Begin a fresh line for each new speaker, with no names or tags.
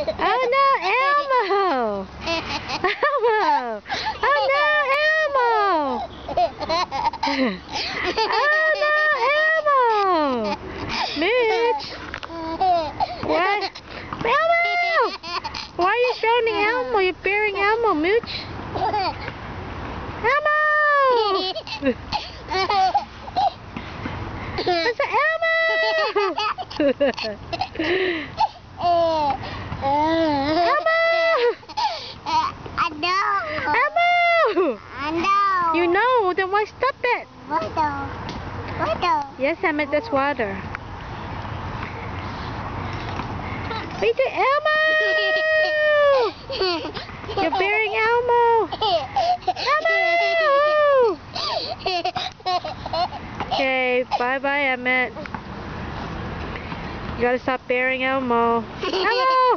Oh no, Elmo! Elmo! Oh no, Elmo! Oh no, Elmo! Mitch! What? Elmo! Why are you showing Elmo? You're burying Elmo, Mooch. Elmo! What's the Elmo?
I know.
Elmo!
I know.
You know, then why stop it?
Water. Water.
Yes, Emmett, that's water. Wait, Elmo! You're burying Elmo! Elmo! Okay, bye-bye, Emmett. You gotta stop burying Elmo. Elmo!